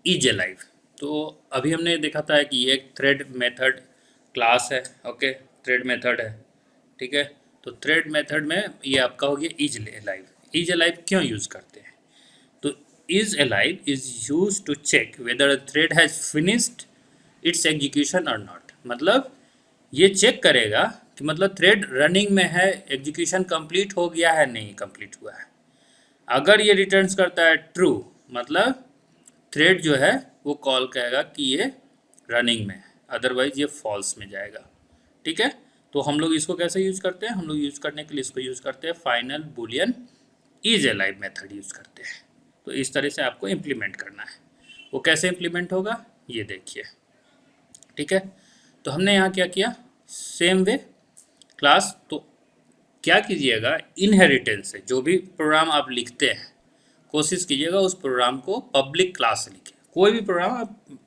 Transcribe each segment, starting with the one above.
Is alive. तो अभी हमने देखा था कि ये एक थ्रेड मेथड क्लास है। ओके, थ्रेड मेथड है, ठीक है। तो थ्रेड मेथड में ये आपका हो गया इज अलाइव। इज अलाइव क्यों यूज़ करते हैं? तो is alive is use to check whether a thread has finished its execution और नॉट। मतलब ये चेक करेगा कि मतलब थ्रेड रनिंग में है, एग्जीक्यूशन कंप्लीट हो गया है नहीं कंप्लीट हुआ है। अगर ये रिटर्न्स करता है ट्रू, मतलब थ्रेड जो है वो कॉल करेगा कि ये रनिंग में है, अदरवाइज ये फॉल्स में जाएगा, ठीक है। तो हम लोग इसको कैसे यूज़ करते हैं? हम लोग यूज़ करने के लिए इसको यूज़ करते हैं final Boolean is alive method use करते हैं। तो इस तरह से आपको इम्प्लीमेंट करना है। वो कैसे इम्प्लीमेंट होगा ये देखिए, ठीक है। तो हमने यहाँ क्या किया, सेम वे क्लास। तो क्या कीजिएगा, इनहेरिटेंस से जो भी प्रोग्राम आप लिखते हैं कोशिश कीजिएगा उस प्रोग्राम को पब्लिक क्लास से लिखें। कोई भी प्रोग्राम आप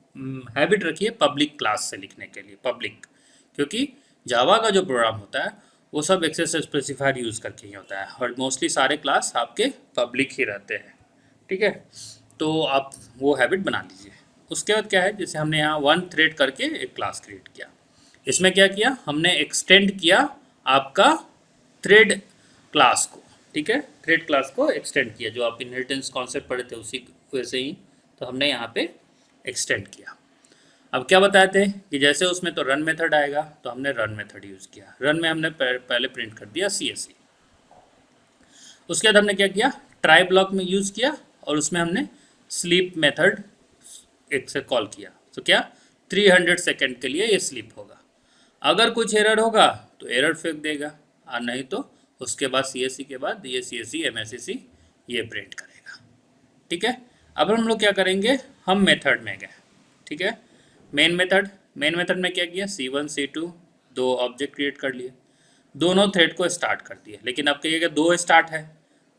हैबिट रखिए पब्लिक क्लास से लिखने के लिए, पब्लिक। क्योंकि जावा का जो प्रोग्राम होता है वो सब एक्सेस स्पेसिफायर यूज़ करके ही होता है और मोस्टली सारे क्लास आपके पब्लिक ही रहते हैं, ठीक है। तो आप वो हैबिट बना लीजिए। उसके बाद क्या है, जैसे हमने यहाँ वन थ्रेड करके एक क्लास क्रिएट किया। इसमें क्या किया, हमने एक्सटेंड किया आपका थ्रेड क्लास को, ठीक है। थ्रेड क्लास को एक्सटेंड किया, जो आप इनहेरिटेंस कॉन्सेप्ट पढ़े थे उसी वैसे ही। तो हमने यहाँ पे एक्सटेंड किया। अब क्या बताए थे कि जैसे उसमें तो रन मेथड आएगा, तो हमने रन मेथड यूज़ किया। रन में हमने पहले प्रिंट कर दिया CSE। उसके बाद हमने क्या किया, ट्राई ब्लॉक में यूज़ किया और उसमें हमने स्लीप मेथड एक से कॉल किया। तो क्या 300 सेकेंड के लिए ये स्लीप होगा। अगर कुछ एरर होगा तो एरर फेंक देगा, और नहीं तो उसके बाद CSE के बाद ये CSE MSEC ये प्रिंट करेगा, ठीक है। अब हम लोग क्या करेंगे, हम मेथड में गए, ठीक है। मेन मेथड में क्या किया, C1 C2 दो ऑब्जेक्ट क्रिएट कर लिए, दोनों थ्रेड को स्टार्ट कर दिए। लेकिन अब कहिएगा दो स्टार्ट है,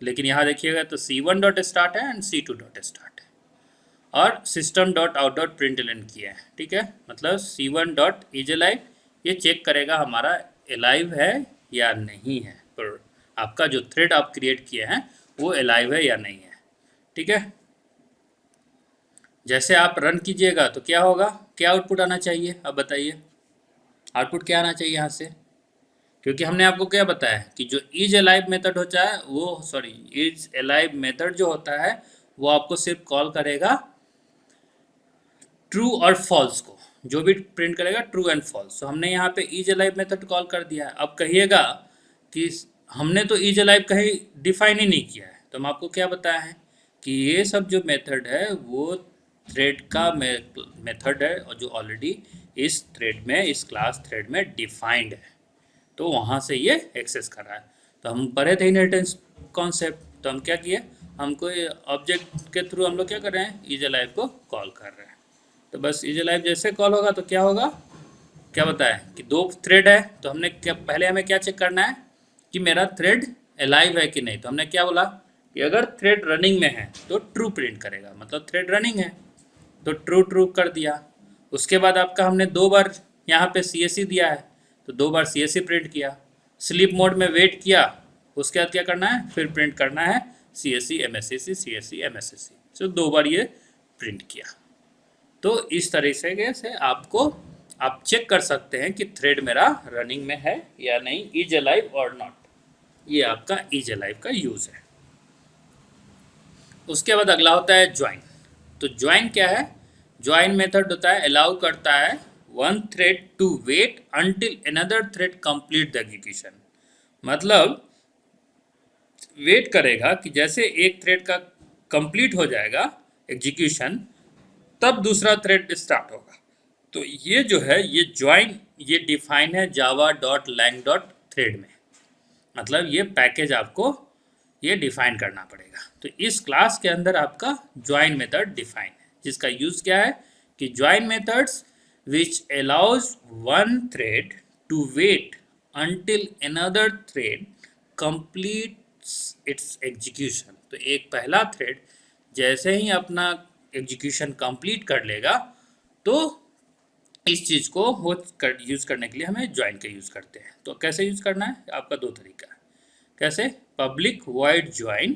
लेकिन यहाँ देखिएगा तो C1 डॉट स्टार्ट है एंड C2 डॉट स्टार्ट है, और system dot out dot print L N किया है, ठीक है। मतलब C1 डॉट इज अलाइव ये चेक करेगा हमारा अलाइव है या नहीं है, पर आपका जो थ्रेड आप क्रिएट किए हैं वो अलाइव है या नहीं है, ठीक है। जैसे आप रन कीजिएगा तो क्या होगा, क्या आउटपुट आना चाहिए, अब बताइए आउटपुट क्या आना चाहिए यहाँ से। क्योंकि हमने आपको क्या बताया कि जो इज अलाइव मेथड होता है वो, सॉरी, इज अलाइव मेथड जो होता है वो आपको सिर्फ कॉल करेगा ट्रू और फॉल्स को, जो भी प्रिंट करेगा ट्रू एंड फॉल्स। तो हमने यहाँ पे इज अलाइव मेथड कॉल कर दिया है। अब कहिएगा कि हमने तो इज अलाइव कहीं डिफाइन ही नहीं किया है, तो हम आपको क्या बताया है कि ये सब जो मेथड है वो थ्रेड का मेथड है और जो ऑलरेडी इस थ्रेड में, इस क्लास थ्रेड में डिफाइंड है, तो वहाँ से ये एक्सेस कर रहा है। तो हम पढ़े थे इनहेरिटेंस कॉन्सेप्ट, तो हम क्या किए, हमको ऑब्जेक्ट के थ्रू हम लोग क्या कर रहे हैं, इज अलाइव को कॉल कर रहे हैं। तो बस इज अलाइव जैसे कॉल होगा तो क्या होगा, क्या बताया कि दो थ्रेड है, तो हमने क्या, पहले हमें क्या चेक करना है कि मेरा थ्रेड अलाइव है कि नहीं। तो हमने क्या बोला कि अगर थ्रेड रनिंग में है तो ट्रू प्रिंट करेगा, मतलब थ्रेड रनिंग है तो ट्रू ट्रू कर दिया। उसके बाद आपका हमने दो बार यहाँ पे CSE दिया है तो दो बार CSE प्रिंट किया। स्लीप मोड में वेट किया, उसके बाद क्या करना है, फिर प्रिंट करना है CSE MSEC CSE MSEC। तो दो बार ये प्रिंट किया। तो इस तरीके से आपको आप चेक कर सकते हैं कि थ्रेड मेरा रनिंग में है या नहीं, इज अलाइव और नॉट। ये आपका इज अलाइव का यूज़ है। उसके बाद अगला होता है ज्वाइन। तो ज्वाइन क्या है, ज्वाइन मेथड होता है अलाउ करता है one thread to wait until another thread complete the execution. मतलब वेट करेगा कि जैसे एक थ्रेड का कंप्लीट हो जाएगा एग्जीक्यूशन तब दूसरा थ्रेड स्टार्ट होगा। तो ये जो है ये ज्वाइन ये डिफाइन है Java dot lang dot thread में। मतलब ये पैकेज आपको ये डिफाइन करना पड़ेगा। तो इस क्लास के अंदर आपका ज्वाइन मेथड डिफाइन है, जिसका यूज़ क्या है कि join methods which allows one thread to wait until another thread completes its execution. तो एक पहला थ्रेड जैसे ही अपना एग्जीक्यूशन कंप्लीट कर लेगा तो इस चीज़ को यूज़ करने के लिए हमें ज्वाइन का यूज़ करते हैं। तो कैसे यूज़ करना है, आपका दो तरीका है। कैसे, पब्लिक वाइड ज्वाइन,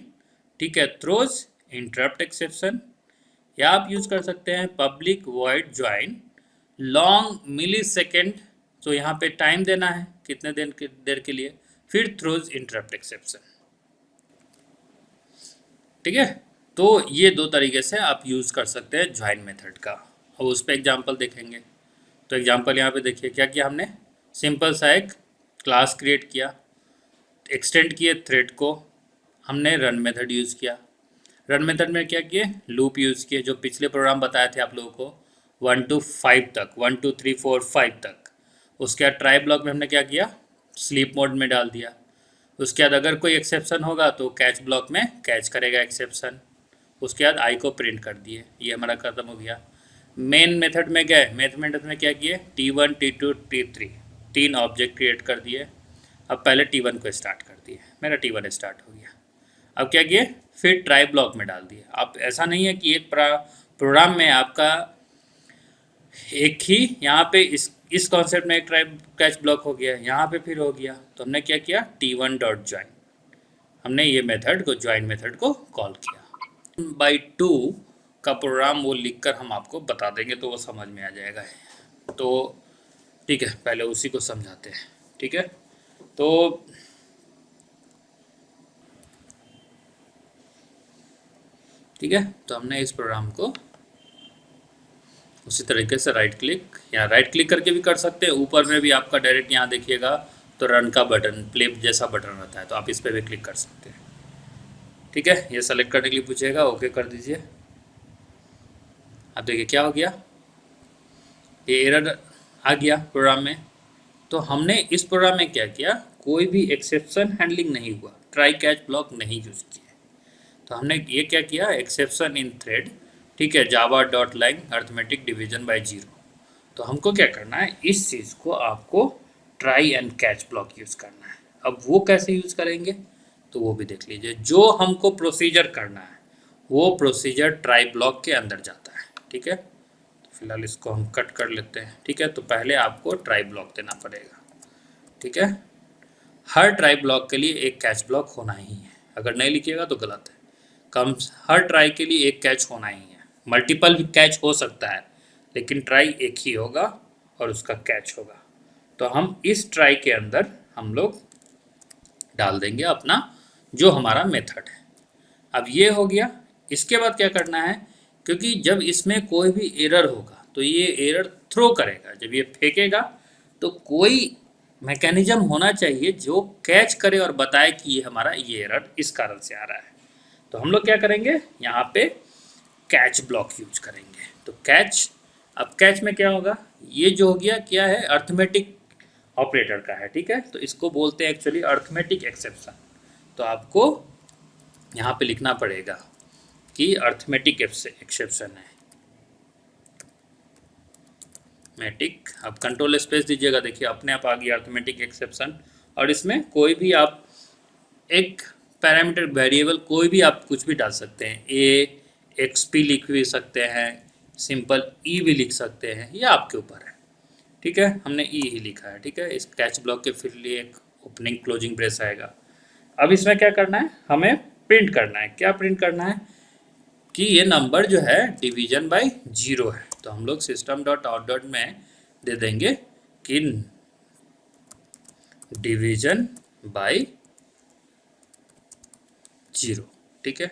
ठीक है, थ्रोज इंटरप्ट एक्सेप्शन या आप यूज़ कर सकते हैं पब्लिक वॉइड ज्वाइन लॉन्ग मिली सेकेंड। तो यहाँ पे टाइम देना है कितने देर के लिए, फिर थ्रोज इंटरप्ट एक्सेप्शन। ठीक है, तो ये दो तरीके से आप यूज़ कर सकते हैं ज्वाइन मेथड का। और उस पर एग्जाम्पल देखेंगे। तो एग्जाम्पल यहाँ पे देखिए क्या किया हमने, सिंपल सा एक क्लास क्रिएट किया, एक्सटेंड किए थ्रेड को, हमने रन मेथड यूज़ किया। रन मेथड में क्या किए, लूप यूज़ किए, जो पिछले प्रोग्राम बताए थे आप लोगों को 1 to 5 तक, 1 2 3 4 5 तक। उसके बाद ट्राई ब्लॉक में हमने क्या किया, स्लीप मोड में डाल दिया। उसके बाद अगर कोई एक्सेप्शन होगा तो कैच ब्लॉक में कैच करेगा एक्सेप्शन। उसके बाद आई को प्रिंट कर दिए, ये हमारा ख़त्म हो गया। मेन मेथड में गए, मेन मेथड में क्या किए, T1 T2 T3 तीन ऑब्जेक्ट क्रिएट कर दिए। अब पहले T1 को स्टार्ट कर दिए, मेरा T1 स्टार्ट हो गया। अब क्या किए, फिर ट्राई ब्लॉक में डाल दिए। अब ऐसा नहीं है कि एक प्रोग्राम में आपका एक ही, यहाँ पे इस कॉन्सेप्ट में एक ट्राई कैच ब्लॉक हो गया, यहाँ पे फिर हो गया। तो हमने क्या किया, T1 डॉट ज्वाइन, हमने ये मेथड को ज्वाइन मेथड को कॉल किया। 1/2 का प्रोग्राम वो लिखकर हम आपको बता देंगे तो वो समझ में आ जाएगा। तो ठीक है, पहले उसी को समझाते हैं। ठीक है, तो ठीक है, तो हमने इस प्रोग्राम को उसी तरीके से राइट क्लिक, यहाँ राइट क्लिक करके भी कर सकते हैं। ऊपर में भी आपका डायरेक्ट यहाँ देखिएगा तो रन का बटन, प्ले जैसा बटन रहता है, तो आप इस पर भी क्लिक कर सकते हैं। ठीक है, ये सेलेक्ट करने के लिए पूछेगा, ओके कर दीजिए। अब देखिए क्या हो गया, ये एरर आ गया प्रोग्राम में। तो हमने इस प्रोग्राम में क्या किया, कोई भी एक्सेप्शन हैंडलिंग नहीं हुआ, ट्राई कैच ब्लॉक नहीं यूज किया। तो हमने ये क्या किया, एक्सेप्शन इन थ्रेड, ठीक है, Java dot line arithmetic division by 0। तो हमको क्या करना है, इस चीज़ को आपको try and catch block use करना है। अब वो कैसे यूज़ करेंगे तो वो भी देख लीजिए। जो हमको प्रोसीजर करना है वो प्रोसीजर ट्राई ब्लॉक के अंदर जाता है। ठीक है, तो फिलहाल इसको हम कट कर लेते हैं। ठीक है, तो पहले आपको ट्राई ब्लॉक देना पड़ेगा। ठीक है, हर ट्राई ब्लॉक के लिए एक कैच ब्लॉक होना ही है, अगर नहीं लिखिएगा तो गलत है। कम हर ट्राई के लिए एक कैच होना ही है, मल्टीपल भी कैच हो सकता है लेकिन ट्राई एक ही होगा और उसका कैच होगा। तो हम इस ट्राई के अंदर हम लोग डाल देंगे अपना जो हमारा मेथड है। अब ये हो गया। इसके बाद क्या करना है, क्योंकि जब इसमें कोई भी एरर होगा तो ये एरर थ्रो करेगा, जब ये फेंकेगा तो कोई मैकेनिज्म होना चाहिए जो कैच करे और बताए कि ये हमारा ये एरर इस कारण से आ रहा है। तो हम लोग क्या करेंगे, यहाँ पे कैच ब्लॉक यूज करेंगे। तो कैच, अब कैच में क्या होगा, ये जो हो गया क्या है, अर्थमेटिक ऑपरेटर का है। ठीक है, तो इसको बोलते हैं एक्चुअली अर्थमेटिक एक्सेप्शन। तो आपको यहाँ पे लिखना पड़ेगा कि अर्थमेटिक एक्सेप्शन है, मैटिक। अब कंट्रोल स्पेस दीजिएगा, देखिए अपने आप आ गया अर्थमेटिक एक्सेप्शन। और इसमें कोई भी आप एक पैरामीटर वेरिएबल कोई भी आप कुछ भी डाल सकते हैं, ए XP लिख भी सकते हैं, सिंपल ई भी लिख सकते हैं, ये आपके ऊपर है। ठीक है, हमने ई ही लिखा है। ठीक है, इस कैच ब्लॉक के फिर लिए एक ओपनिंग क्लोजिंग ब्रेस आएगा। अब इसमें क्या करना है, हमें प्रिंट करना है। क्या प्रिंट करना है कि ये नंबर जो है डिवीजन बाय 0 है। तो हम लोग सिस्टम डॉट आउट डॉट में दे देंगे कि डिवीजन बाय 0। ठीक है,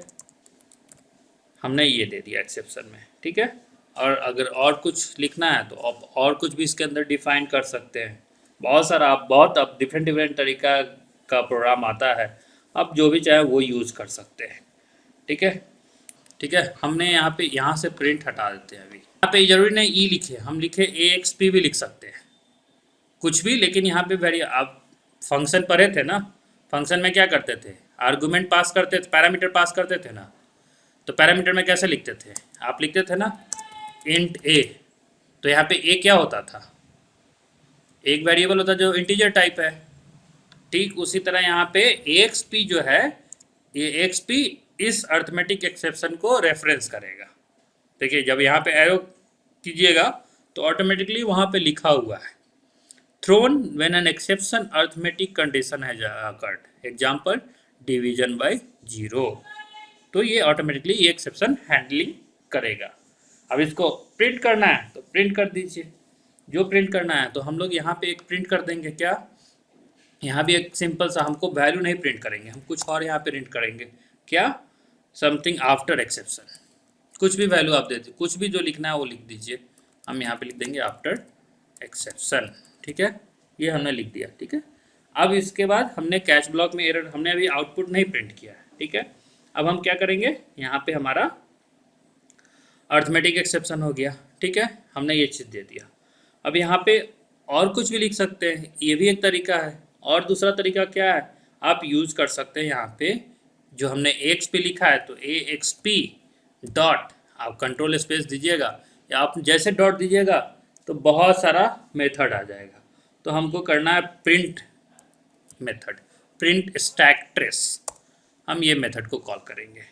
हमने ये दे दिया एक्सेप्शन में। ठीक है, और अगर और कुछ लिखना है तो आप और कुछ भी इसके अंदर डिफाइन कर सकते हैं। बहुत सारा आप बहुत अब डिफरेंट तरीका का प्रोग्राम आता है, आप जो भी चाहे वो यूज़ कर सकते हैं। ठीक है, ठीक है, हमने यहाँ से प्रिंट हटा देते हैं। अभी यहाँ पे जरूरी नहीं ई लिखे, हम लिखे AXP भी लिख सकते हैं, कुछ भी। लेकिन यहाँ पे वेरी, आप फंक्शन पढ़े थे ना, फंक्शन में क्या करते थे, आर्गूमेंट पास करते थे, पैरामीटर पास करते थे ना। तो पैरामीटर में कैसे लिखते थे, आप लिखते थे ना इंट ए। तो यहाँ पे ए क्या होता था, एक वेरिएबल होता जो इंटीजर टाइप है। ठीक उसी तरह यहाँ पे AXP जो है, ये AXP इस अर्थमेटिक एक्सेप्शन को रेफरेंस करेगा। देखिए जब यहाँ पे एरो कीजिएगा तो ऑटोमेटिकली वहाँ पे लिखा हुआ है thrown when an exception arithmetic condition has occurred, example division by 0। तो ये ऑटोमेटिकली ये एक्सेप्शन हैंडलिंग करेगा। अब इसको प्रिंट करना है तो प्रिंट कर दीजिए, जो प्रिंट करना है तो हम लोग यहाँ पे एक प्रिंट कर देंगे। क्या, यहाँ भी एक सिंपल सा, हमको वैल्यू नहीं प्रिंट करेंगे, हम कुछ और यहाँ पे प्रिंट करेंगे। क्या, समथिंग आफ्टर एक्सेप्शन, कुछ भी वैल्यू आप दे दीजिए, कुछ भी जो लिखना है वो लिख दीजिए। हम यहाँ पे लिख देंगे आफ्टर एक्सेप्शन, ठीक है, ये हमने लिख दिया, ठीक है। अब इसके बाद हमने कैच ब्लॉक में एरर, हमने अभी आउटपुट नहीं प्रिंट किया है, ठीक है। अब हम क्या करेंगे, यहाँ पे हमारा अर्थमेटिक एक्सेप्शन हो गया, ठीक है, हमने ये चीज़ दे दिया। अब यहाँ पे और कुछ भी लिख सकते हैं, ये भी एक तरीका है। और दूसरा तरीका क्या है, आप यूज़ कर सकते हैं यहाँ पे जो हमने एक्स पे लिखा है, तो ए एक्स पी डॉट, आप कंट्रोल स्पेस दीजिएगा या आप जैसे डॉट दीजिएगा तो बहुत सारा मेथड आ जाएगा। तो हमको करना है print method, print stack trace, हम ये मेथड को कॉल करेंगे।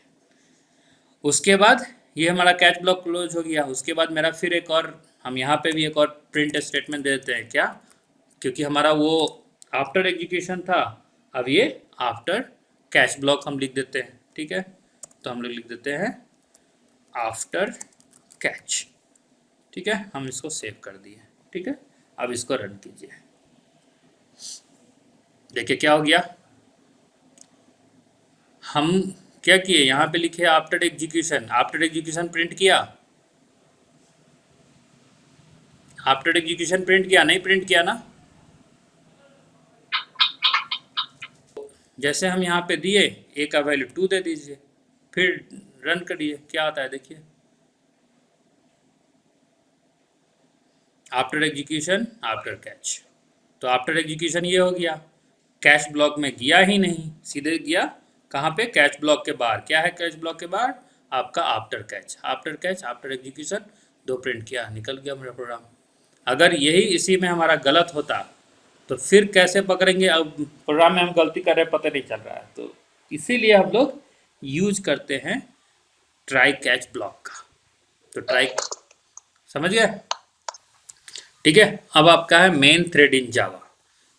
उसके बाद ये हमारा कैच ब्लॉक क्लोज हो गया। उसके बाद मेरा फिर एक और, हम यहाँ पे भी एक और प्रिंट स्टेटमेंट दे देते हैं। क्या, क्योंकि हमारा वो आफ्टर एग्जीक्यूशन था, अब ये आफ्टर कैच ब्लॉक हम लिख देते हैं, ठीक है। तो हम लोग लिख देते हैं आफ्टर कैच, ठीक है, हम इसको सेव कर दिए, ठीक है। अब इसको रन कीजिए, देखिए क्या हो गया। हम क्या किए, यहाँ पे लिखे after execution, after execution print किया, आफ्टर एग्जीक्यूशन प्रिंट किया, नहीं प्रिंट किया ना। जैसे हम यहाँ पे दिए, ए का वैल्यू 2 दे दीजिए, फिर रन करिए, क्या आता है देखिए, आफ्टर एग्जीक्यूशन आफ्टर कैच। तो आफ्टर एग्जीक्यूशन ये हो गया, कैच ब्लॉक में गया ही नहीं, सीधे गया कहाँ पे, कैच ब्लॉक के बाहर। क्या है कैच ब्लॉक के बाहर, आपका after catch, after catch after execution, दो प्रिंट किया, निकल गया मेरा प्रोग्राम। अगर यही इसी में हमारा गलत होता तो फिर कैसे पकड़ेंगे, अब प्रोग्राम में हम गलती कर रहे हैं पता नहीं चल रहा है। तो इसीलिए हम लोग यूज करते हैं ट्राई कैच ब्लॉक का। तो ट्राई, समझ गए, ठीक है। अब आपका है मेन थ्रेड इन जावा,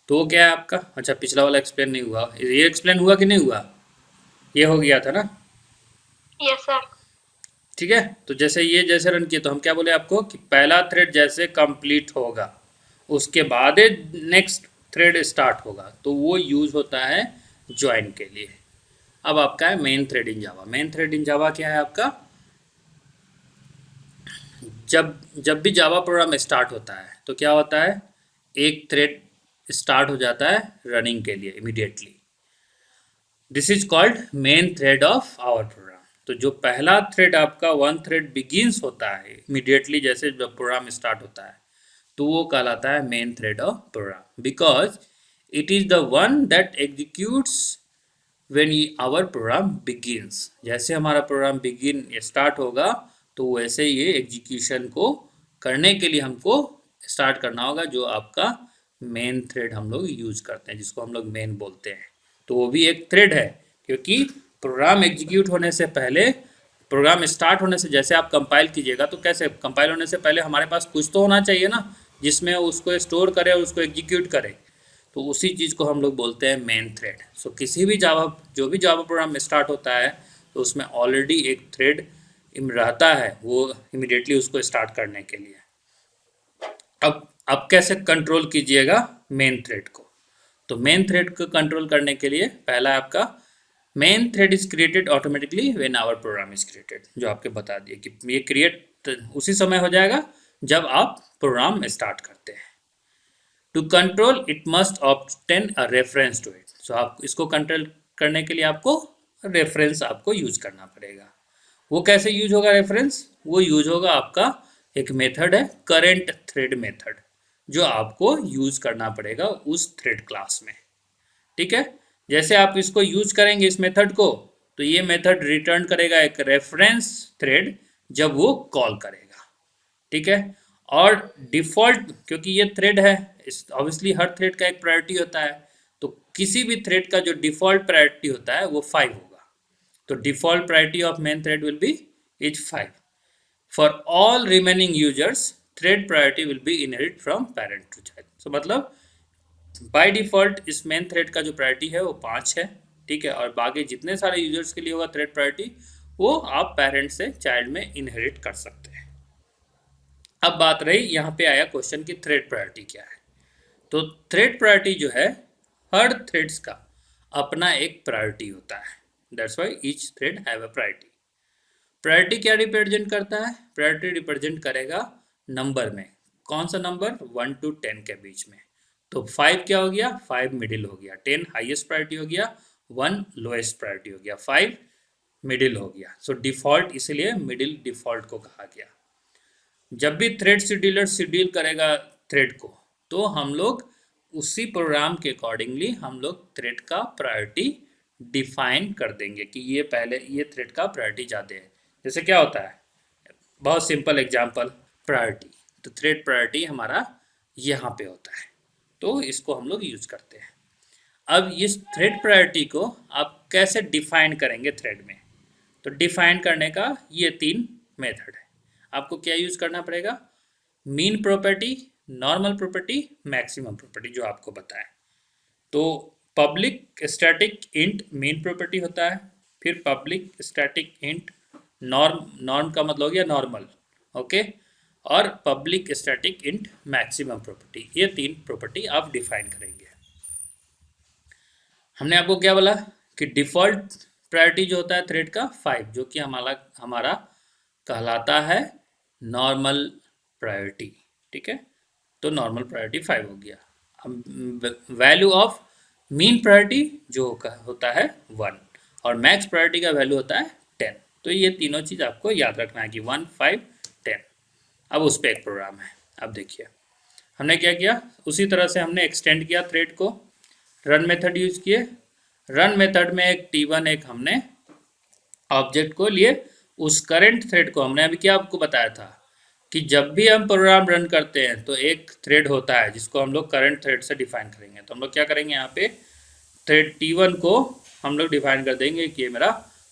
तो वो क्या है आपका, अच्छा पिछला वाला एक्सप्लेन नहीं हुआ, ये एक्सप्लेन हुआ कि नहीं हुआ, ये हो गया था ना। Yes sir. ठीक है, तो जैसे ये जैसे रन किए तो हम क्या बोले आपको कि पहला थ्रेड जैसे कंप्लीट होगा उसके बाद नेक्स्ट थ्रेड स्टार्ट होगा, तो वो यूज होता है ज्वाइन के लिए। अब आपका है मेन थ्रेड इन जावा। मेन थ्रेड इन जावा क्या है आपका, जब जब भी जावा प्रोग्राम स्टार्ट होता है तो क्या होता है, एक थ्रेड स्टार्ट हो जाता है रनिंग के लिए immediately. This is called main thread of our program. तो जो पहला थ्रेड आपका वन थ्रेड बिगिंस होता है इमीडिएटली जैसे जब प्रोग्राम स्टार्ट होता है, तो वो कहलाता है main thread of program, because it is the one that executes when our program begins. जैसे हमारा प्रोग्राम बिगिन स्टार्ट होगा तो वैसे ये एग्जीक्यूशन को करने के लिए हमको स्टार्ट करना होगा, जो आपका मेन थ्रेड हम लोग यूज करते हैं, जिसको हम लोग मेन बोलते हैं। तो वो भी एक थ्रेड है, क्योंकि प्रोग्राम एग्जीक्यूट होने से पहले, प्रोग्राम स्टार्ट होने से, जैसे आप कंपाइल कीजिएगा तो कैसे, कंपाइल होने से पहले हमारे पास कुछ तो होना चाहिए ना जिसमें उसको स्टोर करे और उसको एग्जीक्यूट करे, तो उसी चीज़ को हम लोग बोलते हैं मेन थ्रेड। सो किसी भी जावा, जो भी जावा प्रोग्राम स्टार्ट होता है तो उसमें ऑलरेडी एक थ्रेड रहता है, वो इमिडिएटली उसको स्टार्ट करने के लिए। अब कैसे कंट्रोल कीजिएगा मेन थ्रेड को, तो मेन थ्रेड को कंट्रोल करने के लिए पहला आपका main thread is created automatically when our program is created, जो आपके बता दिए कि ये क्रिएट उसी समय हो जाएगा जब आप प्रोग्राम स्टार्ट करते हैं। To control it must obtain a reference to it. So आप इसको कंट्रोल करने के लिए आपको रेफरेंस आपको यूज करना पड़ेगा। वो कैसे यूज होगा रेफरेंस, वो यूज होगा आपका एक मेथड है करेंट थ्रेड मेथड, जो आपको यूज करना पड़ेगा उस थ्रेड क्लास में, ठीक है। जैसे आप इसको यूज करेंगे इस मेथड को, तो ये मेथड रिटर्न करेगा एक रेफरेंस थ्रेड जब वो कॉल करेगा, ठीक है। और डिफॉल्ट, क्योंकि ये थ्रेड है, ऑब्वियसली हर थ्रेड का एक प्रायोरिटी होता है, तो किसी भी थ्रेड का जो डिफॉल्ट प्रायोरिटी होता है वो 5 होगा। तो default priority of main thread will be is 5। For all remaining users thread priority will be inherit from parent to child. So मतलब बाय डिफॉल्ट इस मेन थ्रेड का जो प्रायोरिटी है वो 5 है, ठीक है। और बाकी जितने सारे यूजर्स के लिए होगा थ्रेड प्रायोरिटी वो आप पेरेंट से चाइल्ड में इनहेरिट कर सकते हैं। अब बात रही यहाँ पे आया क्वेश्चन की थ्रेड प्रायोरिटी क्या है। तो थ्रेड प्रायोरिटी जो है, हर थ्रेड्स का अपना एक प्रायोरिटी होता है। That's why each thread have a priority. Priority क्या रिप्रेजेंट करता है? प्रायोरिटी रिप्रेजेंट करेगा नंबर में। कौन सा नंबर? 1 to 10 के बीच में। तो 5 क्या हो गया? 5 मिडिल हो गया, 10 हाईएस्ट प्रायोरिटी हो गया, 1 लोएस्ट प्रायोरिटी हो गया, 5 मिडिल हो गया। सो डिफॉल्ट, इसलिए मिडिल डिफॉल्ट को कहा गया। जब भी थ्रेड शेड्यूलर शेड्यूल करेगा थ्रेड को, तो हम लोग उसी प्रोग्राम के अकॉर्डिंगली हम लोग थ्रेड का प्रायोरिटी डिफाइन कर देंगे कि ये पहले ये थ्रेड का प्रायोरिटी ज़्यादा है। जैसे क्या होता है, बहुत सिंपल एग्जांपल, प्रायोरिटी। तो थ्रेड प्रायोरिटी हमारा यहाँ पे होता है, तो इसको हम लोग यूज करते हैं। अब इस थ्रेड प्रायोरिटी को आप कैसे डिफाइन करेंगे थ्रेड में? तो डिफाइन करने का ये 3 मेथड है। आपको क्या यूज करना पड़ेगा? Mean property, normal property, maximum property, जो आपको बताया। तो public static int mean property होता है, फिर public static int norm, norm का मतलब हो गया नॉर्मल, ओके, और public static int maximum property. ये 3 प्रॉपर्टी आप डिफाइन करेंगे। हमने आपको क्या बोला कि डिफ़ॉल्ट प्रायोरिटी जो होता है थ्रेड का 5, जो कि हमारा हमारा कहलाता है नॉर्मल प्रायोरिटी। ठीक है, तो नॉर्मल प्रायोरिटी 5 हो गया। वैल्यू ऑफ मीन प्रायोरिटी जो होता है 1, और मैक्स प्रायोरिटी का वैल्यू होता है 10। तो ये तीनों चीज़ आपको याद रखना है कि 1, 5, 10। अब उस पर एक प्रोग्राम है। अब देखिए हमने क्या किया, उसी तरह से हमने एक्सटेंड किया थ्रेड को, रन मेथड यूज किए। रन मेथड में एक T1 एक हमने ऑब्जेक्ट को लिए, उस करंट थ्रेड को हमने अभी क्या आपको बताया था कि जब भी हम प्रोग्राम रन करते हैं तो एक थ्रेड होता है जिसको हम लोग करंट थ्रेड से डिफाइन करेंगे। तो हम लोग क्या करेंगे, यहाँ पे थ्रेड T1 को हम लोग डिफाइन कर देंगे कि ये मेरा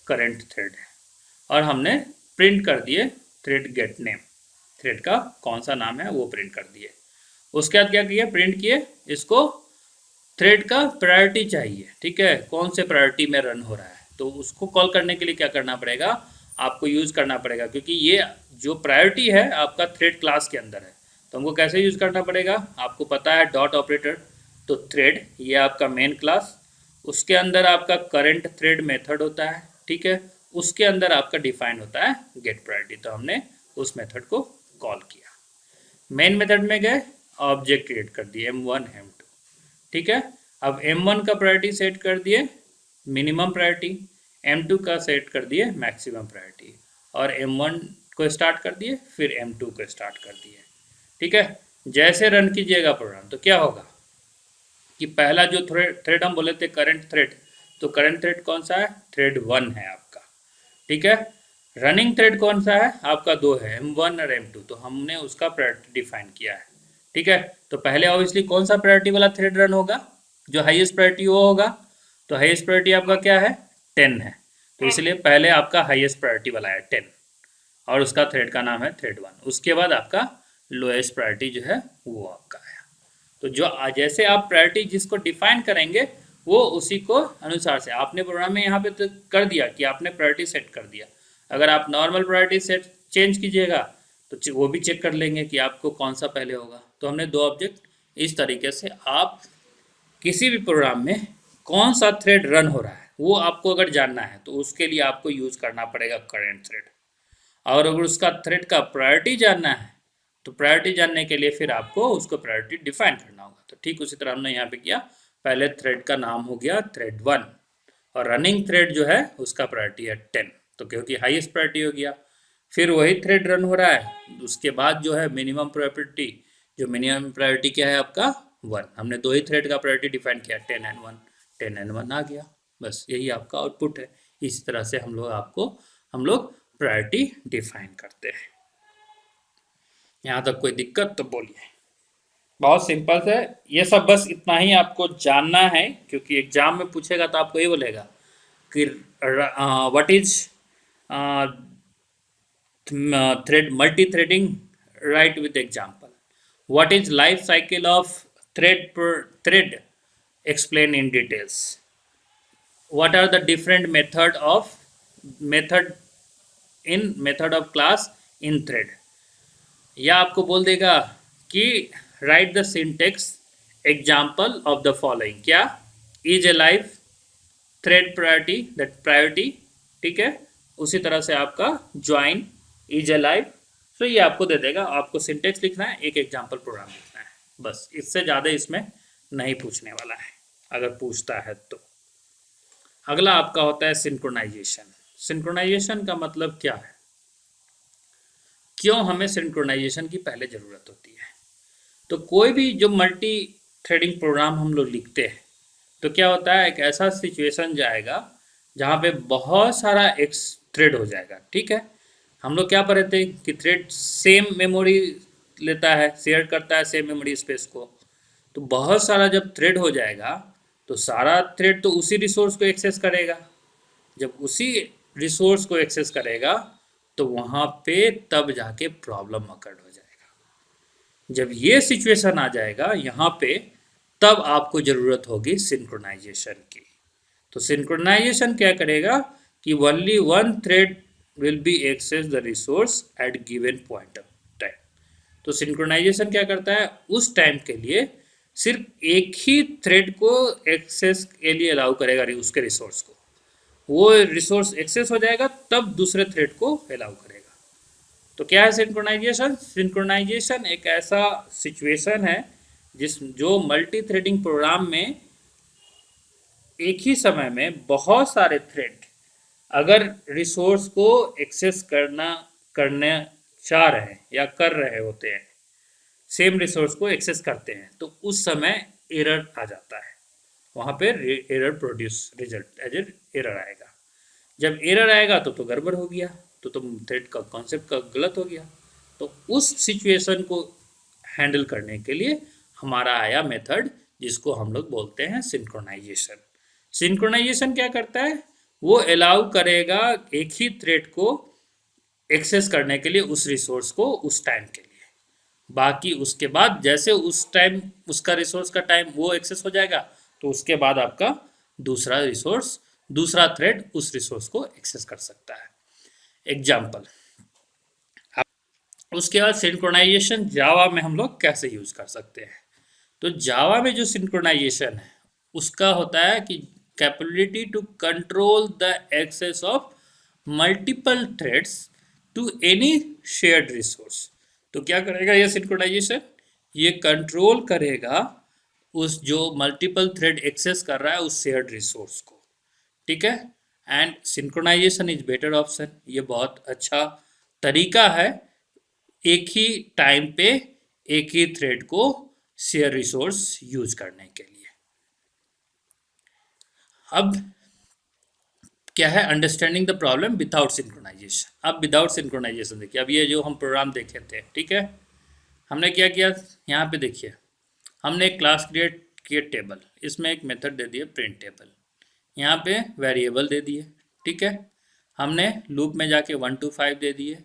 करंट थ्रेड है, और हमने प्रिंट कर दिए थ्रेड गेट नेम, थ्रेड का कौन सा नाम है वो प्रिंट कर दिए। उसके बाद क्या किया, प्रिंट किए इसको थ्रेड का प्रायोरिटी चाहिए। ठीक है, कौन से प्रायोरिटी में रन हो रहा है, तो उसको कॉल करने के लिए क्या करना पड़ेगा, आपको यूज करना पड़ेगा, क्योंकि ये जो प्रायोरिटी है आपका थ्रेड क्लास के अंदर है। तो हमको कैसे यूज करना पड़ेगा, आपको पता है डॉट ऑपरेटर। तो थ्रेड ये आपका मेन क्लास, उसके अंदर आपका करंट थ्रेड मेथड होता है। ठीक है, उसके अंदर आपका डिफाइन होता है गेट प्रायोरिटी। तो हमने उस मेथड को कॉल किया, मेन मेथड में गए, ऑब्जेक्ट क्रिएट कर दिए M1 M2। ठीक है, अब M1 का प्रायोरिटी सेट कर दिए मिनिमम प्रायोरिटी, M2 का सेट कर दिए मैक्सिमम प्रायोरिटी, और M1 को स्टार्ट कर दिए, फिर M2 को स्टार्ट कर दिए। ठीक है, जैसे रन कीजिएगा प्रोग्राम तो क्या होगा कि पहला जो थ्रेड हम बोले थे करंट थ्रेड, तो करंट थ्रेड कौन सा है, थ्रेड 1 है आपका। ठीक है, रनिंग थ्रेड कौन सा है आपका, 2 है, M1 और M2। तो हमने उसका प्रायोरिटी डिफाइन किया है। ठीक है, तो पहले ऑब्वियसली कौन सा प्रायोरिटी वाला थ्रेड रन होगा, जो हाईएस्ट प्रायोरिटी वो होगा। तो हाईएस्ट प्रायोरिटी आपका क्या है, 10 है। तो इसलिए पहले आपका हाईएस्ट प्रायोरिटी वाला है 10, और उसका थ्रेड का नाम है थ्रेड 1। उसके बाद आपका लोएस्ट प्रायोरिटी जो है वो आपका है। तो जो जैसे आप प्रायोरिटी जिसको डिफाइन करेंगे वो उसी को अनुसार से आपने प्रोग्राम में यहाँ पे तो कर दिया कि आपने प्रायोरिटी सेट कर दिया। अगर आप नॉर्मल प्रायोरिटी सेट चेंज कीजिएगा तो वो भी चेक कर लेंगे कि आपको कौन सा पहले होगा। तो हमने 2 ऑब्जेक्ट, इस तरीके से आप किसी भी प्रोग्राम में कौन सा थ्रेड रन हो रहा है वो आपको अगर जानना है तो उसके लिए आपको यूज करना पड़ेगा करंट थ्रेड। और अगर उसका थ्रेड का प्रायोरिटी जानना है तो प्रायोरिटी जानने के लिए फिर आपको उसको प्रायोरिटी डिफाइन करना होगा। तो ठीक उसी तरह हमने यहाँ पे किया, पहले थ्रेड का नाम हो गया थ्रेड 1, और रनिंग थ्रेड जो है उसका प्रायोरिटी है 10, तो क्योंकि हाईएस्ट प्रायोरिटी हो गया। फिर वही थ्रेड रन हो रहा है, उसके बाद जो है मिनिमम प्रायोरिटी, जो मिनिमम प्रायोरिटी क्या है आपका 1। हमने 2 ही थ्रेड का प्रायोरिटी डिफाइन किया, 10 and 1, 10 and 1 आ गया। बस यही आपका आउटपुट है। इसी तरह से हम लोग प्रायोरिटी डिफाइन करते हैं। यहाँ तक कोई दिक्कत तो बोलिए। बहुत सिंपल है ये सब, बस इतना ही आपको जानना है, क्योंकि एग्जाम में पूछेगा तो आपको ये बोलेगा कि what is thread multithreading, write with example. What is life cycle of thread per thread, explain in details. What are the different method in method of class in thread, या आपको बोल देगा कि write the syntax example of the following, क्या, is a life, thread priority, that priority, ठीक है, उसी तरह से आपका ज्वाइन, इज ए लाइफ। तो ये आपको दे देगा, आपको सिंटेक्स लिखना है, एक एग्जाम्पल प्रोग्राम लिखना है, बस इससे ज़्यादा इसमें नहीं पूछने वाला है, अगर पूछता है तो। अगला आपका होता है सिंक्रोनाइजेशन। सिंक्रोनाइजेशन का मतलब क्या है, क्यों हमें सिंक्रोनाइजेशन की पहले ज़रूरत होती है। तो कोई भी जो मल्टी थ्रेडिंग प्रोग्राम हम लोग लिखते हैं तो क्या होता है, एक ऐसा सिचुएशन जाएगा जहाँ पे बहुत सारा एक्स थ्रेड हो जाएगा, ठीक है। हम लोग क्या पढ़े थे कि थ्रेड सेम मेमोरी लेता है, शेयर करता है सेम मेमोरी स्पेस को। तो बहुत सारा जब थ्रेड हो जाएगा तो सारा थ्रेड तो उसी रिसोर्स को एक्सेस करेगा। जब उसी रिसोर्स को एक्सेस करेगा तो वहाँ पे तब जाके प्रॉब्लम अकर हो जाएगा। जब ये सिचुएशन आ जाएगा यहाँ पे, तब आपको ज़रूरत होगी सिंक्रोनाइजेशन की। तो सिंक्रोनाइजेशन क्या करेगा कि only one thread will be access the resource at given point of time. तो सिंक्रोनाइजेशन क्या करता है, उस टाइम के लिए सिर्फ एक ही थ्रेड को एक्सेस के लिए अलाउ करेगा उसके रिसोर्स को। वो रिसोर्स एक्सेस हो जाएगा तब दूसरे थ्रेड को अलाउ करेगा। तो क्या है सिंक्रोनाइजेशन? सिंक्रोनाइजेशन एक ऐसा सिचुएशन है जो मल्टी थ्रेडिंग प्रोग्राम में एक ही समय में बहुत सारे थ्रेड अगर रिसोर्स को एक्सेस करने चाह रहे हैं या कर रहे होते हैं, सेम रिसोर्स को एक्सेस करते हैं, तो उस समय एरर आ जाता है। वहाँ पे error produce result as error आएगा। जब एरर आएगा तो गड़बड़ हो गया, तो तुम थ्रेड का कॉन्सेप्ट का गलत हो गया। तो उस सिचुएशन को हैंडल करने के लिए हमारा आया मेथड, जिसको हम लोग बोलते हैं सिंक्रोनाइजेशन। सिंक्रोनाइजेशन क्या करता है, वो अलाउ करेगा एक ही थ्रेड को एक्सेस करने के लिए उस रिसोर्स को उस टाइम के लिए। बाकी उसके बाद जैसे उस टाइम उसका रिसोर्स का टाइम वो एक्सेस हो जाएगा, तो उसके बाद आपका दूसरा रिसोर्स, दूसरा थ्रेड उस रिसोर्स को एक्सेस कर सकता है। एग्जाम्पल, उसके बाद सिंक्रोनाइजेशन जावा में हम लोग कैसे यूज कर सकते हैं। तो जावा में जो सिंक्रोनाइजेशन है उसका होता है कि capability to control the access of multiple threads to any shared resource. तो क्या करेगा ये सिंक्रोनाइजेशन, ये कंट्रोल करेगा उस जो मल्टीपल थ्रेड एक्सेस कर रहा है उस शेयर्ड रिसोर्स को, ठीक है। And synchronization is better option, ये बहुत अच्छा तरीका है एक ही टाइम पे एक ही थ्रेड को शेयर रिसोर्स यूज करने के लिए। अब क्या है, understanding the problem without synchronization. अब विदाउट सिंक्रोनाइजेशन देखिए, अब ये जो हम प्रोग्राम देखे थे, ठीक है, हमने क्या किया, यहाँ पे देखिए हमने एक क्लास क्रिएट किया टेबल, इसमें एक मेथड दे दिए प्रिंट टेबल, यहाँ पे वेरिएबल दे दिए, ठीक है। हमने लूप में जाके 1 to 5 दे दिए,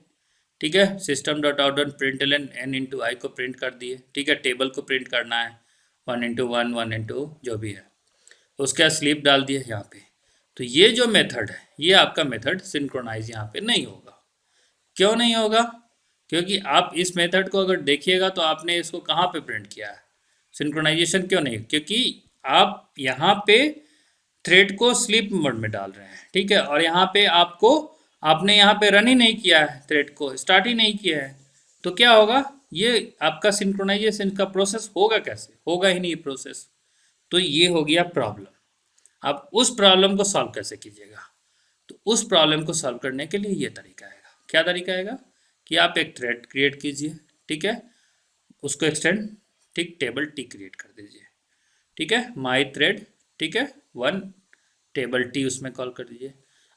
ठीक है। System dot out dot print n into I को प्रिंट कर दिए, ठीक है। टेबल को प्रिंट करना है 1 into 1 1 into जो भी है, उसके बाद स्लीप डाल दिए यहाँ पे। तो ये जो मेथड है, ये आपका मेथड सिंक्रोनाइज यहाँ पे नहीं होगा। क्यों नहीं होगा? क्योंकि आप इस मेथड को अगर देखिएगा तो आपने इसको कहाँ पे प्रिंट किया है, सिंक्रोनाइजेशन क्यों नहीं, क्योंकि आप यहाँ पे थ्रेड को स्लीप मोड में डाल रहे हैं, ठीक है, और यहाँ पे आपने यहाँ पे रन ही नहीं किया है, थ्रेड को स्टार्ट ही नहीं किया है। तो क्या होगा, ये आपका सिंक्रोनाइजेशन का प्रोसेस होगा कैसे, होगा ही नहीं प्रोसेस। तो ये हो गया प्रॉब्लम। अब उस प्रॉब्लम को सॉल्व कैसे कीजिएगा, तो उस प्रॉब्लम को सॉल्व करने के लिए ये तरीका आएगा। क्या तरीका आएगा कि आप एक थ्रेड क्रिएट कीजिए, ठीक है, उसको एक्सटेंड, ठीक, टेबल टी क्रिएट कर दीजिए, ठीक है, माई थ्रेड, ठीक है, 1 टेबल टी उसमें कॉल कर दीजिए।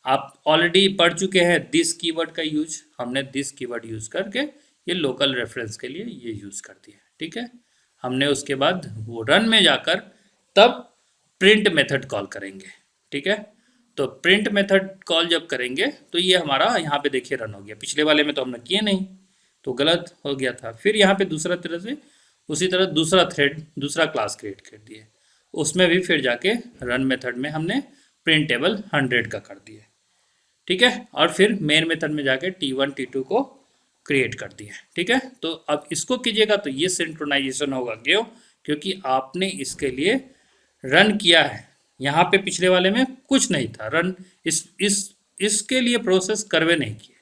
आप ऑलरेडी पढ़ चुके हैं दिस कीवर्ड का यूज, हमने दिस कीवर्ड यूज करके ये लोकल रेफरेंस के लिए ये यूज कर दिया, ठीक है। हमने उसके बाद वो रन में जाकर तब प्रिंट मेथड कॉल करेंगे, ठीक है। तो प्रिंट मेथड कॉल जब करेंगे तो ये हमारा यहाँ पे देखिए रन हो गया, पिछले वाले में तो हमने किए नहीं तो गलत हो गया था। फिर यहाँ पे दूसरा तरह से उसी तरह दूसरा थ्रेड, दूसरा क्लास क्रिएट कर दिए, उसमें भी फिर जाके रन मेथड में हमने प्रिंटेबल 100 का कर दिए, ठीक है, और फिर मेन मेथड में जाके T1 T2 को क्रिएट कर दिया। ठीक है, तो अब इसको कीजिएगा तो ये सिंक्रोनाइजेशन होगा। क्यों? क्योंकि आपने इसके लिए रन किया है। यहाँ पे पिछले वाले में कुछ नहीं था, रन इसके लिए प्रोसेस करवे नहीं किए,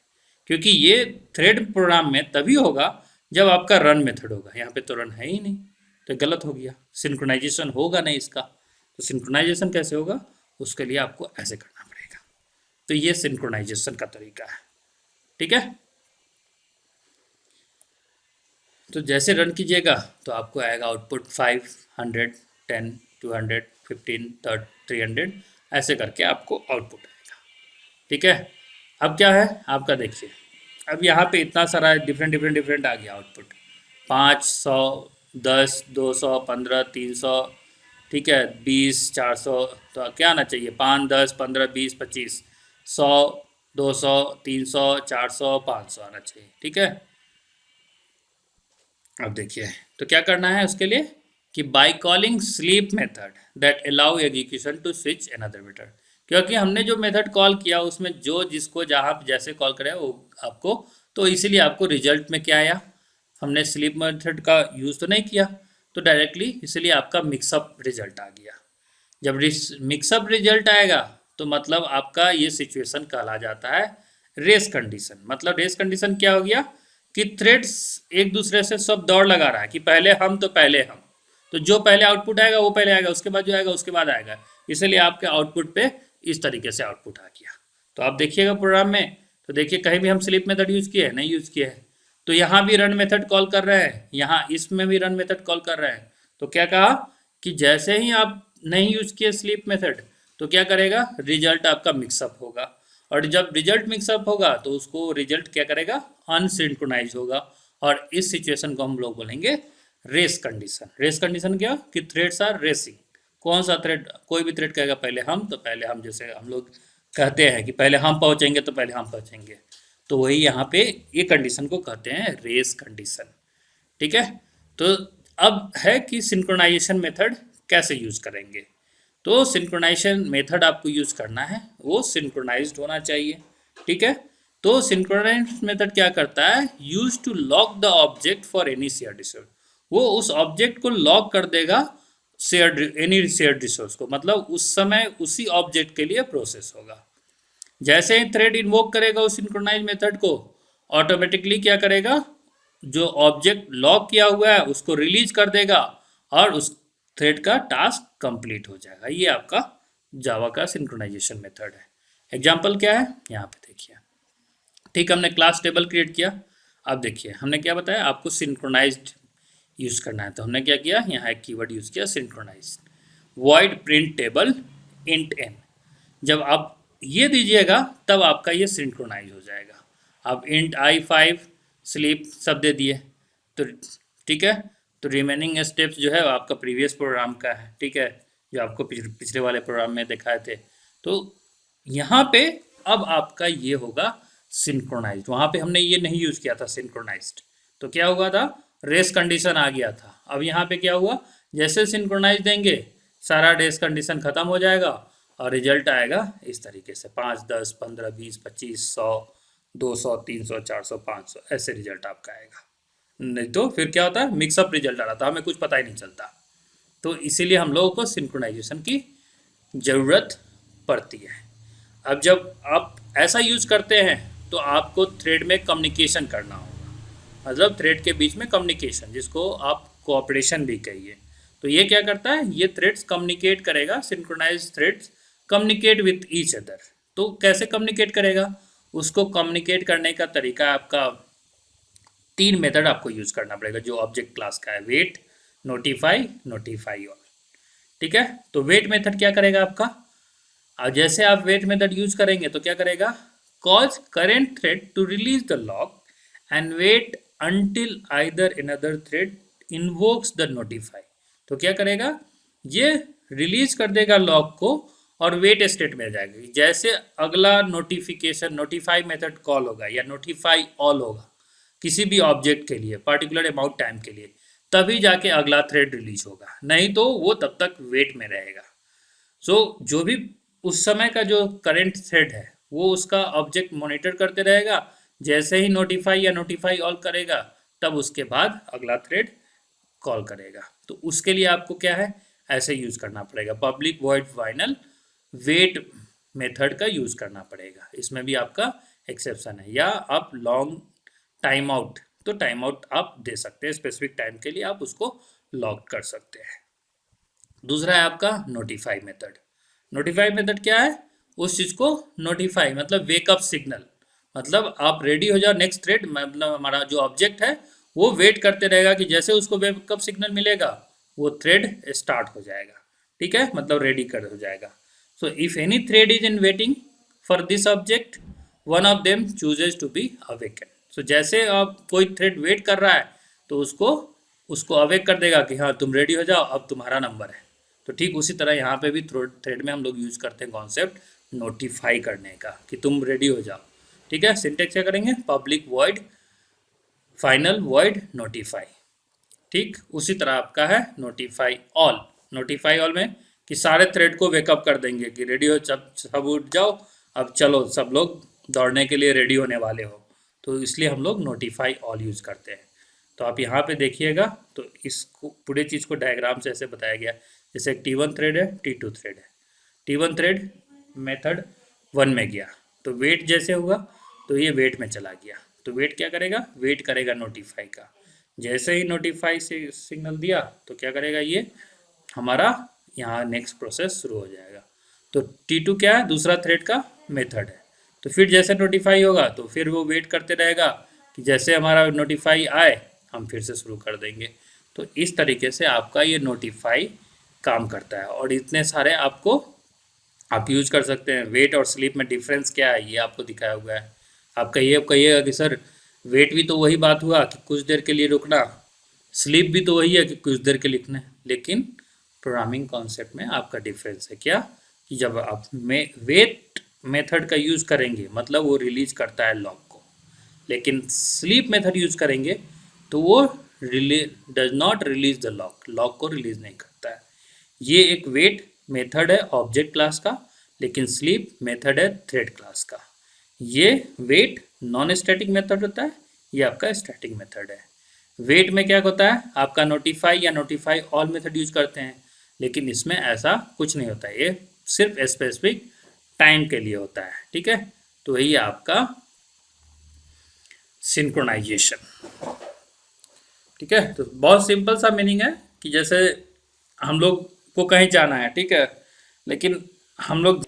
क्योंकि ये थ्रेड प्रोग्राम में तभी होगा जब आपका रन मेथड होगा। यहाँ पे तो रन है ही नहीं, तो गलत हो गया, सिंक्रोनाइजेशन होगा नहीं इसका। तो सिंक्रोनाइजेशन कैसे होगा, उसके लिए आपको ऐसे करना पड़ेगा। तो ये सिंक्रोनाइजेशन का तरीका है। ठीक है, तो जैसे रन कीजिएगा तो आपको आएगा आउटपुट 500, 10, 200, 15, 300, ऐसे करके आपको आउटपुट आएगा। ठीक है, अब क्या है आपका, देखिए अब यहाँ पे इतना सारा डिफरेंट आ गया आउटपुट, 500, 10, 200, 15, 300, ठीक है, 20, 400। तो क्या आना चाहिए, 5, 10, 15, 20, 25, 100, 200, 300, 400, 500 आना चाहिए। ठीक है, अब देखिए तो क्या करना है उसके लिए कि by calling sleep method that allow execution to switch another method. क्योंकि हमने जो मेथड कॉल किया उसमें जो जिसको जहाँ जैसे कॉल करे वो आपको, तो इसीलिए आपको रिजल्ट में क्या आया, हमने स्लीप मेथड का यूज़ तो नहीं किया, तो डायरेक्टली इसलिए आपका मिक्सअप रिजल्ट आ गया। जब मिक्सअप रिजल्ट आएगा तो मतलब आपका ये सिचुएशन कहला जाता है रेस कंडीशन। मतलब रेस कंडीशन क्या हो गया कि थ्रेड्स एक दूसरे से सब दौड़ लगा रहा है कि पहले हम तो पहले हम, तो जो पहले आउटपुट आएगा वो पहले आएगा, उसके बाद जो आएगा उसके बाद आएगा। इसलिए आपके आउटपुट पे इस तरीके से आउटपुट आ गया। तो आप देखिएगा प्रोग्राम में, तो देखिए कहीं भी हम स्लीप मेथड यूज़ किए हैं, नहीं यूज़ किए हैं। तो यहाँ भी रन मेथड कॉल कर रहे हैं, यहाँ इसमें भी रन मेथड कॉल कर रहे हैं। तो क्या कहा कि जैसे ही आप नहीं यूज़ किए स्लीप मेथड तो क्या करेगा, रिजल्ट आपका मिक्सअप होगा, और जब रिजल्ट मिक्सअप होगा तो उसको रिजल्ट क्या करेगा, अनसिंक्रोनाइज होगा। और इस सिचुएशन को हम लोग बोलेंगे रेस कंडीशन। रेस कंडीशन क्या कि थ्रेड्स आर रेसिंग। कौन सा थ्रेड, कोई भी थ्रेड कहेगा पहले हम, तो पहले हम, जैसे हम लोग कहते हैं कि पहले हम पहुंचेंगे तो पहले हम पहुंचेंगे, तो वही यहाँ पे ये कंडीशन को कहते हैं रेस कंडीशन। ठीक है, तो अब है कि सिंक्रोनाइजेशन मेथड कैसे यूज़ करेंगे। तो सिंक्रोनाइजेशन मेथड आपको यूज़ करना है, वो सिंक्रोनाइज्ड होना चाहिए। ठीक है, तो सिंक्रोनाइज मेथड क्या करता है, use to lock the object for any shared resource. वो उस ऑब्जेक्ट को लॉक कर देगा शेयर्ड, एनी शेयर्ड रिसोर्स को, मतलब उस समय उसी ऑब्जेक्ट के लिए प्रोसेस होगा। जैसे ही थ्रेड इन्वोक करेगा उस सिंक्रोनाइज मेथड को, ऑटोमेटिकली क्या करेगा, जो ऑब्जेक्ट लॉक किया हुआ है उसको रिलीज कर देगा और उस थ्रेड का टास्क कंप्लीट हो जाएगा। ये आपका जावा का सिंक्रोनाइजेशन मेथड है। एग्जाम्पल क्या है यहाँ पे देखिए। ठीक, हमने क्लास टेबल क्रिएट किया। अब देखिए हमने क्या बताया, आपको सिंक्रोनाइज्ड यूज़ करना है। तो हमने क्या किया, यहाँ एक कीवर्ड यूज़ किया synchronized, void print table int N. जब आप ये दीजिएगा तब आपका ये सिंक्रोनाइज हो जाएगा। अब इंट I5 स्लीप सब दे दिए, तो ठीक है, तो रिमेनिंग स्टेप्स जो है आपका प्रीवियस प्रोग्राम का है। ठीक है, जो आपको पिछले वाले प्रोग्राम में दिखाए थे। तो यहाँ पे अब आपका ये होगा सिंक्रोनाइज्ड। वहाँ पे हमने ये नहीं यूज़ किया था सिंक्रोनाइज्ड, तो क्या हुआ था, रेस कंडीशन आ गया था। अब यहाँ पे क्या हुआ, जैसे सिंक्रोनाइज देंगे सारा रेस कंडीशन ख़त्म हो जाएगा और रिजल्ट आएगा इस तरीके से 5, 10, 15, 20, 25, 100, 200, 300, 400, 500, ऐसे रिजल्ट आपका आएगा। नहीं तो फिर क्या होता है, मिक्सअप रिजल्ट आ रहा था, हमें कुछ पता ही नहीं चलता। तो इसीलिए हम लोगों को सिंक्रोनाइजेशन की ज़रूरत पड़ती है। अब जब आप ऐसा यूज़ करते हैं तो आपको थ्रेड में कम्युनिकेशन करना होगा, मतलब थ्रेड के बीच में कम्युनिकेशन, जिसको आप कोऑपरेशन भी कहिए। तो ये क्या करता है, ये थ्रेड्स कम्युनिकेट करेगा, synchronize threads communicate with each other. तो कैसे कम्युनिकेट करेगा, उसको कम्युनिकेट करने का तरीका आपका 3 मेथड आपको यूज़ करना पड़ेगा जो ऑब्जेक्ट क्लास का है, वेट, नोटिफाई, नोटिफाई ऑल। ठीक है, तो वेट मेथड क्या करेगा आपका, अब जैसे आप वेट मेथड यूज करेंगे तो क्या करेगा, cause current thread to release the lock and wait until either another thread invokes the notify. तो क्या करेगा, ये रिलीज कर देगा लॉक को और वेट स्टेट में जाएगा। जैसे अगला नोटिफिकेशन, नोटिफाई मेथड कॉल होगा या नोटिफाई ऑल होगा किसी भी ऑब्जेक्ट के लिए पर्टिकुलर अमाउंट टाइम के लिए, तभी जाके अगला थ्रेड रिलीज होगा, नहीं तो वो तब तक वेट में रहेगा। सो जो भी उस समय का जो करंट थ्रेड है वो उसका ऑब्जेक्ट मॉनिटर करते रहेगा, जैसे ही नोटिफाई या नोटिफाई ऑल करेगा तब उसके बाद अगला थ्रेड कॉल करेगा। तो उसके लिए आपको क्या है, ऐसे यूज करना पड़ेगा, public void final wait method का यूज करना पड़ेगा। इसमें भी आपका एक्सेप्शन है। या आप लॉन्ग टाइम आउट, तो टाइम आउट आप दे सकते हैं, स्पेसिफिक टाइम के लिए आप उसको लॉक कर सकते हैं। दूसरा है आपका नोटिफाई मेथड। नोटिफाई मेथड क्या है, उस चीज़ को नोटिफाई मतलब वेकअप सिग्नल, मतलब आप रेडी हो जाओ, नेक्स्ट थ्रेड मतलब हमारा जो ऑब्जेक्ट है वो वेट करते रहेगा कि जैसे उसको वेकअप सिग्नल मिलेगा वो थ्रेड स्टार्ट हो जाएगा, ठीक है, मतलब रेडी कर हो जाएगा। So if any thread is in waiting for this object, one of them chooses to be awaken. So जैसे आप कोई थ्रेड वेट कर रहा है तो उसको उसको अवेक कर देगा कि हाँ तुम रेडी हो जाओ, अब तुम्हारा नंबर है। तो ठीक उसी तरह यहाँ पे भी थ्रेड में हम लोग यूज करते हैं कॉन्सेप्ट नोटिफाई करने का कि तुम रेडी हो जाओ, ठीक है। सिंटेक्स क्या करेंगे, public void final void notify. ठीक उसी तरह आपका है नोटिफाई ऑल। नोटिफाई ऑल में कि सारे थ्रेड को वेकअप कर देंगे कि रेडी हो, सब उठ जाओ, अब चलो सब लोग दौड़ने के लिए रेडी होने वाले हो। तो इसलिए हम लोग नोटिफाई ऑल यूज़ करते हैं। तो आप यहाँ पे देखिएगा तो इसको पूरे चीज़ को डायग्राम से ऐसे बताया गया, जैसे एक T1 थ्रेड है, T2 थ्रेड है। T1 थ्रेड मेथड 1 में गया तो वेट जैसे हुआ तो ये वेट में चला गया, तो वेट क्या करेगा, वेट करेगा नोटिफाई का। जैसे ही नोटिफाई से सिग्नल दिया तो क्या करेगा, ये हमारा यहाँ नेक्स्ट प्रोसेस शुरू हो जाएगा। तो T2 क्या है, दूसरा थ्रेड का मेथड है। तो फिर जैसे नोटिफाई होगा तो फिर वो वेट करते रहेगा कि जैसे हमारा नोटिफाई आए हम फिर से शुरू कर देंगे। तो इस तरीके से आपका ये नोटिफाई काम करता है। और इतने सारे आपको आप यूज कर सकते हैं। वेट और स्लीप में डिफरेंस क्या है ये आपको दिखाया हुआ है। आप कहिएगा कि सर वेट भी तो वही बात हुआ कि कुछ देर के लिए रुकना, स्लीप भी तो वही है कि कुछ देर के लिखना, लेकिन प्रोग्रामिंग कॉन्सेप्ट में आपका डिफरेंस है क्या, कि जब आप वेट मेथड का यूज़ करेंगे मतलब वो रिलीज करता है लॉक को, लेकिन स्लीप मेथड यूज करेंगे तो वो does not release the lock को रिलीज नहीं करता है। ये एक वेट मेथड है ऑब्जेक्ट क्लास का, लेकिन स्लीप मेथड है थ्रेड क्लास का। ये वेट नॉन स्टैटिक मेथड होता है, ये आपका स्टैटिक मेथड है। वेट में क्या होता है, आपका नोटिफाई या नोटिफाई ऑल मेथड यूज करते हैं, लेकिन इसमें ऐसा कुछ नहीं होता है, ये सिर्फ स्पेसिफिक टाइम के लिए होता है, ठीक है। तो यही आपका सिंक्रोनाइजेशन, ठीक है। तो बहुत सिंपल सा मीनिंग है कि जैसे हम लोग को कहीं जाना है, ठीक है, लेकिन हम लोग